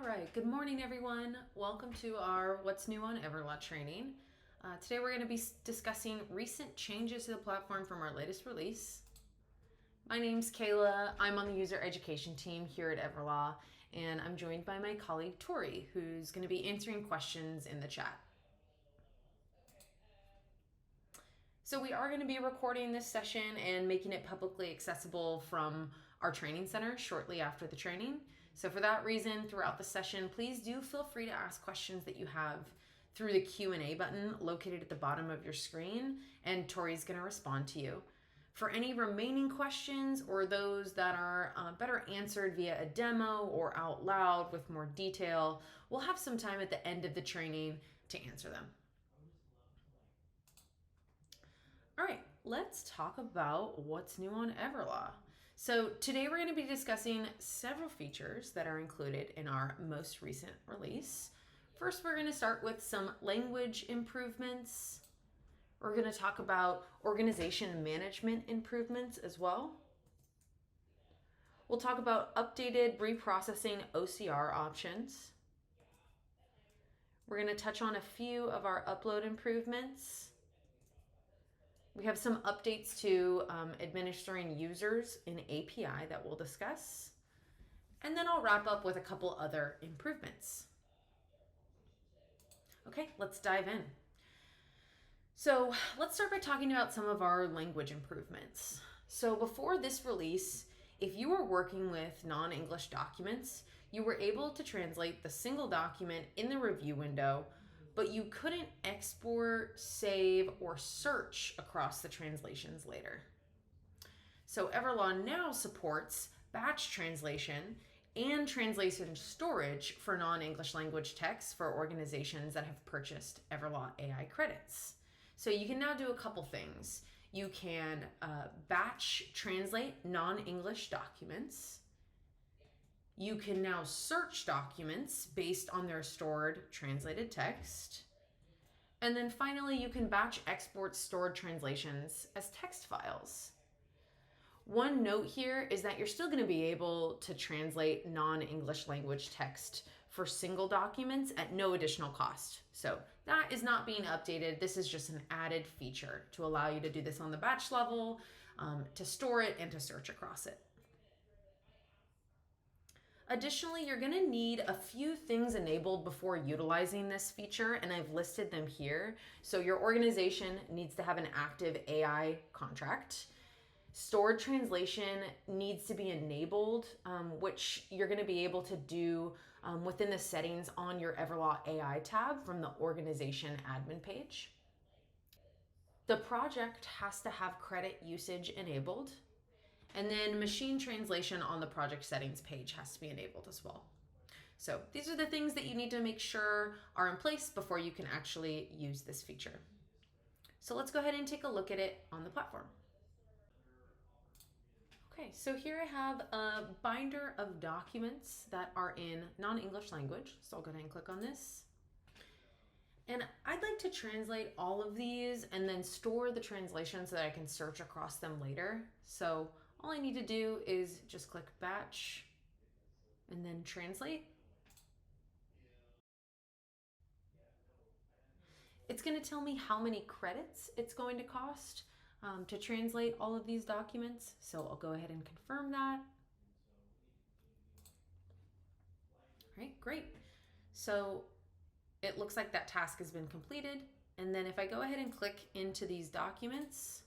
right, good morning everyone. Welcome to our What's New on Everlaw training. Today we're going to be discussing recent changes to the platform from our latest release. My name's Kayla. I'm on the user education team here at Everlaw, and I'm joined by my colleague Tori, who's going to be answering questions in the chat. So we are going to be recording this session and making it publicly accessible from our training center shortly after the training. So for that reason, throughout the session, please do feel free to ask questions that you have through the Q&A button located at the bottom of your screen, and Tori's going to respond to you. For any remaining questions or those that are better answered via a demo or out loud with more detail, we'll have some time at the end of the training to answer them. All right, let's talk about what's new on Everlaw. So today we're going to be discussing several features that are included in our most recent release. First, we're going to start with some language improvements. We're going to talk about organization management improvements as well. We'll talk about updated reprocessing OCR options. We're going to touch on a few of our upload improvements. We have some updates to administering users in API that we'll discuss. And then I'll wrap up with a couple other improvements. Okay, let's dive in. So let's start by talking about some of our language improvements. So before this release, if you were working with non-English documents, you were able to translate the single document in the review window, but you couldn't export, save, or search across the translations later. So Everlaw now supports batch translation and translation storage for non-English language text for organizations that have purchased Everlaw AI credits. So you can now do a couple things. You can batch translate non-English documents. You can now search documents based on their stored translated text. And then finally, you can batch export stored translations as text files. One note here is that you're still going to be able to translate non-English language text for single documents at no additional cost. So that is not being updated. This is just an added feature to allow you to do this on the batch level, to store it and to search across it. Additionally, you're going to need a few things enabled before utilizing this feature, and I've listed them here. So your organization needs to have an active AI contract. Stored translation needs to be enabled, which you're going to be able to do within the settings on your Everlaw AI tab from the organization admin page. The project has to have credit usage enabled. And then machine translation on the project settings page has to be enabled as well. So these are the things that you need to make sure are in place before you can actually use this feature. So let's go ahead and take a look at it on the platform. Okay, so here I have a binder of documents that are in non-English language. So I'll go ahead and click on this. And I'd like to translate all of these and then store the translation so that I can search across them later. So all I need to do is just click batch and then translate. It's going to tell me how many credits it's going to cost to translate all of these documents. So I'll go ahead and confirm that. All right, great. So it looks like that task has been completed. And then if I go ahead and click into these documents,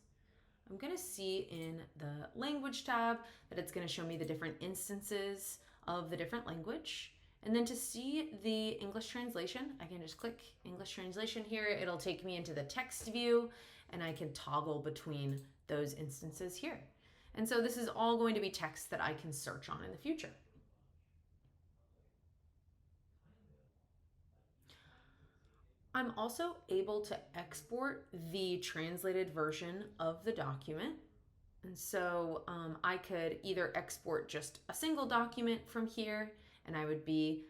I'm going to see in the language tab that it's going to show me the different instances of the different language. And then to see the English translation, I can just click English translation here. It'll take me into the text view and I can toggle between those instances here. And so this is all going to be text that I can search on in the future. I'm also able to export the translated version of the document. And so I could either export just a single document from here, and I would be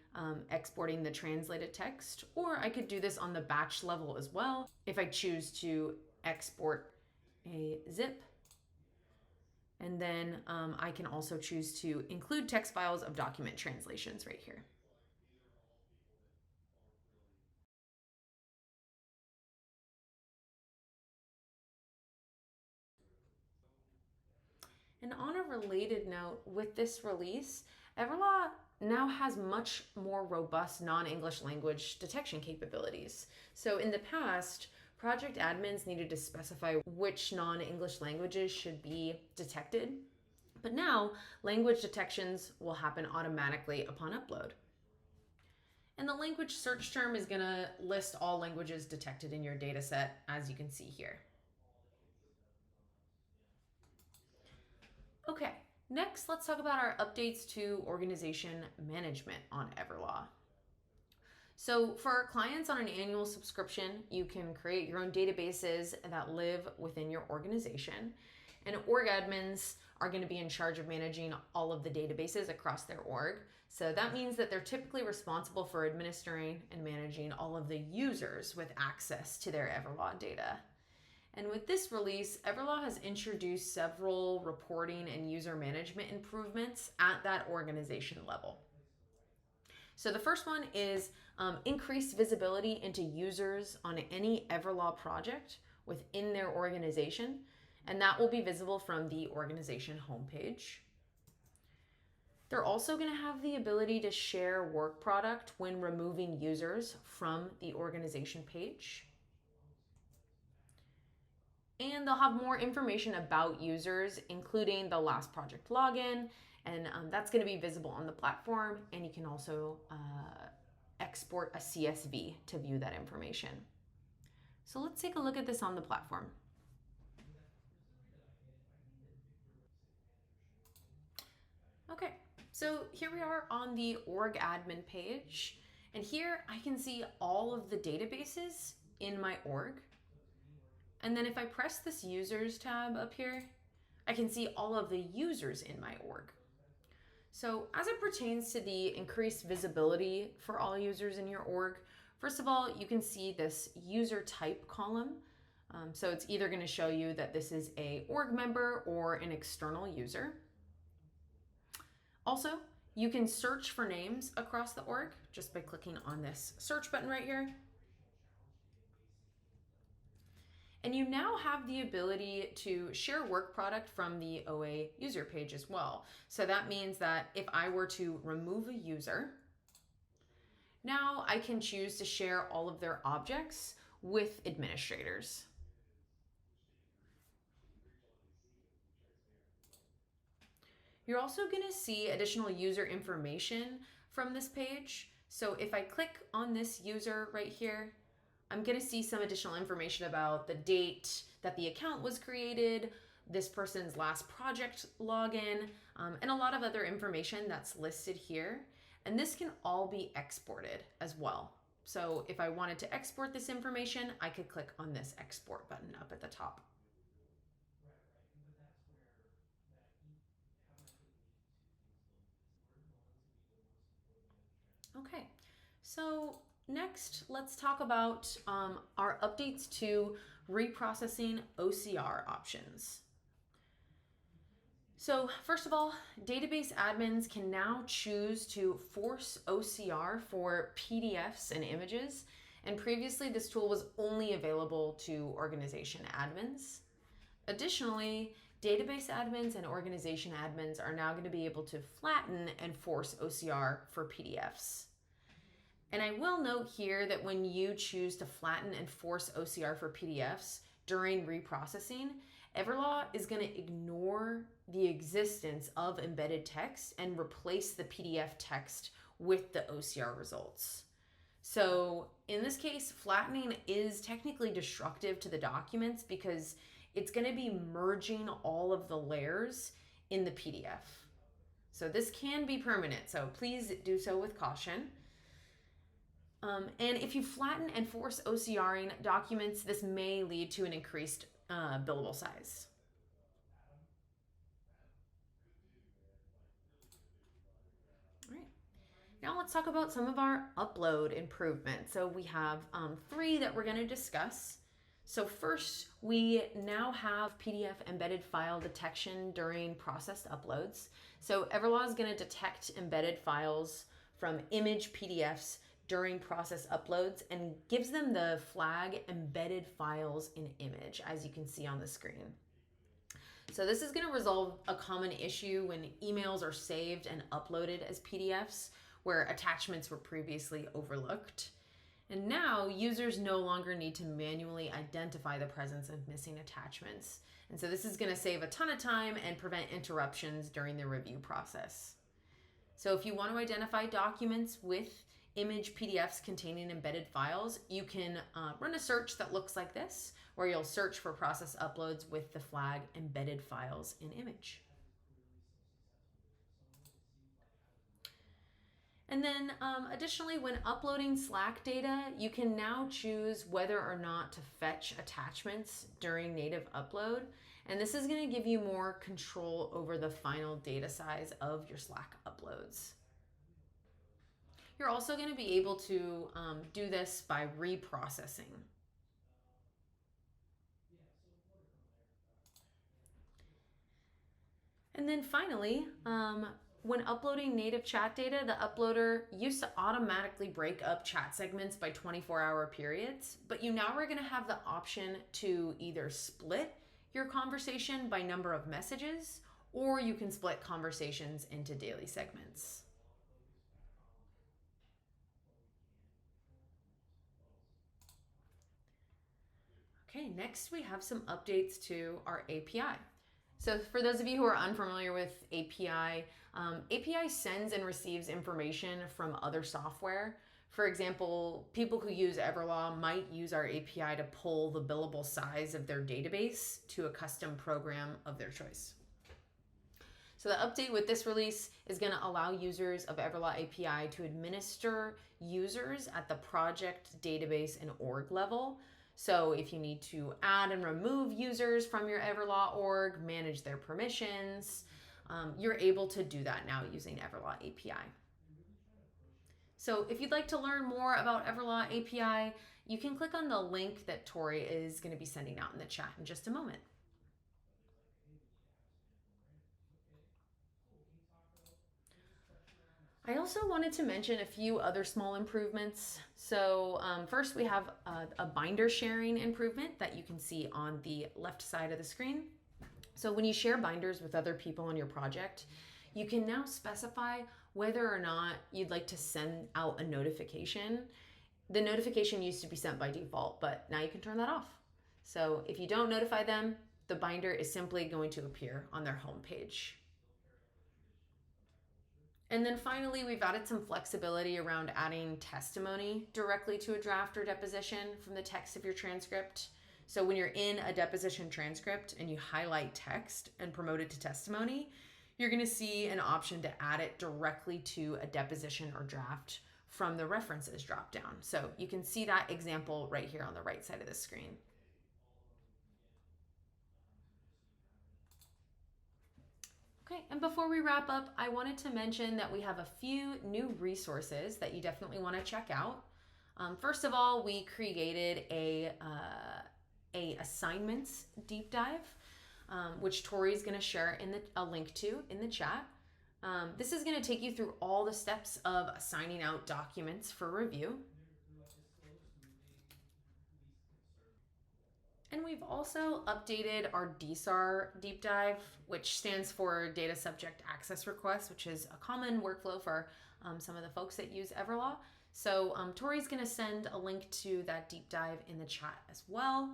exporting the translated text, or I could do this on the batch level as well if I choose to export a zip. And then I can also choose to include text files of document translations right here. And on a related note, with this release, Everlaw now has much more robust non-English language detection capabilities. So in the past, project admins needed to specify which non-English languages should be detected, but now language detections will happen automatically upon upload. And the language search term is going to list all languages detected in your data set, as you can see here. Okay, next let's talk about our updates to organization management on Everlaw. So for our clients on an annual subscription, you can create your own databases that live within your organization. And org admins are going to be in charge of managing all of the databases across their org. So that means that they're typically responsible for administering and managing all of the users with access to their Everlaw data. And with this release, Everlaw has introduced several reporting and user management improvements at that organization level. So the first one is increased visibility into users on any Everlaw project within their organization, and that will be visible from the organization homepage. They're also going to have the ability to share work product when removing users from the organization page. And they'll have more information about users, including the last project login, and that's going to be visible on the platform, and you can also export a CSV to view that information. So let's take a look at this on the platform. Okay, so here we are on the org admin page, and here I can see all of the databases in my org. And then if I press this users tab up here, I can see all of the users in my org. So as it pertains to the increased visibility for all users in your org, first of all, you can see this user type column. So it's either going to show you that this is a org member or an external user. Also, you can search for names across the org just by clicking on this search button right here. And you now have the ability to share work product from the OA user page as well. So that means that if I were to remove a user, now I can choose to share all of their objects with administrators. You're also going to see additional user information from this page. So if I click on this user right here, I'm going to see some additional information about the date that the account was created, this person's last project login, and a lot of other information that's listed here. And this can all be exported as well. So if I wanted to export this information, I could click on this export button up at the top. Okay, so next, let's talk about our updates to reprocessing OCR options. So first of all, database admins can now choose to force OCR for PDFs and images. And previously, this tool was only available to organization admins. Additionally, database admins and organization admins are now going to be able to flatten and force OCR for PDFs. And I will note here that when you choose to flatten and force OCR for PDFs during reprocessing, Everlaw is going to ignore the existence of embedded text and replace the PDF text with the OCR results. So in this case, flattening is technically destructive to the documents because it's going to be merging all of the layers in the PDF. So this can be permanent, so please do so with caution. And if you flatten and force OCRing documents, this may lead to an increased billable size. All right. Now let's talk about some of our upload improvements. So we have 3 that we're going to discuss. So first, we now have PDF embedded file detection during processed uploads. So Everlaw is going to detect embedded files from image PDFs during process uploads and gives them the flag embedded files in image, as you can see on the screen. So this is going to resolve a common issue when emails are saved and uploaded as PDFs where attachments were previously overlooked. And now users no longer need to manually identify the presence of missing attachments. And so this is going to save a ton of time and prevent interruptions during the review process. So if you want to identify documents with image PDFs containing embedded files, you can run a search that looks like this, where you'll search for process uploads with the flag embedded files in image. And then additionally, when uploading Slack data, you can now choose whether or not to fetch attachments during native upload. And this is going to give you more control over the final data size of your Slack uploads. You're also going to be able to do this by reprocessing. And then finally, when uploading native chat data, the uploader used to automatically break up chat segments by 24-hour periods, but you now are going to have the option to either split your conversation by number of messages, or you can split conversations into daily segments. Okay, next we have some updates to our API. So for those of you who are unfamiliar with API, API sends and receives information from other software. For example, people who use Everlaw might use our API to pull the billable size of their database to a custom program of their choice. So the update with this release is going to allow users of Everlaw API to administer users at the project, database, and org level. So if you need to add and remove users from your Everlaw org, manage their permissions, you're able to do that now using Everlaw API. So if you'd like to learn more about Everlaw API, you can click on the link that Tori is going to be sending out in the chat in just a moment. I also wanted to mention a few other small improvements. So first we have a binder sharing improvement that you can see on the left side of the screen. So when you share binders with other people on your project, you can now specify whether or not you'd like to send out a notification. The notification used to be sent by default, but now you can turn that off. So if you don't notify them, the binder is simply going to appear on their home page. And then finally, we've added some flexibility around adding testimony directly to a draft or deposition from the text of your transcript. So when you're in a deposition transcript and you highlight text and promote it to testimony, you're going to see an option to add it directly to a deposition or draft from the references dropdown. So you can see that example right here on the right side of the screen. Okay, and before we wrap up, I wanted to mention that we have a few new resources that you definitely want to check out. First of all, we created a assignments deep dive, which Tori is going to share a link to in the chat. This is going to take you through all the steps of assigning out documents for review. And we've also updated our DSAR deep dive, which stands for Data Subject Access Request, which is a common workflow for some of the folks that use Everlaw. So Tori's going to send a link to that deep dive in the chat as well.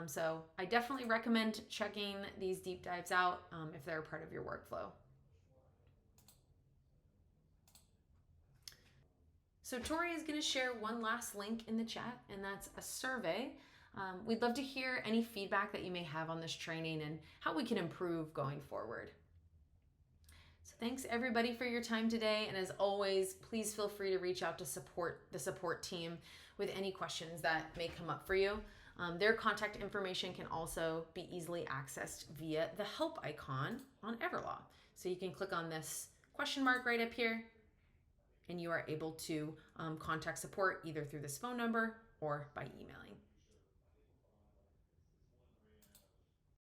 So I definitely recommend checking these deep dives out if they're a part of your workflow. So Tori is going to share one last link in the chat, and that's a survey. We'd love to hear any feedback that you may have on this training and how we can improve going forward. So thanks everybody for your time today. And as always, please feel free to reach out to the support team with any questions that may come up for you. Their contact information can also be easily accessed via the help icon on Everlaw. So you can click on this question mark right up here, and you are able to contact support either through this phone number or by emailing.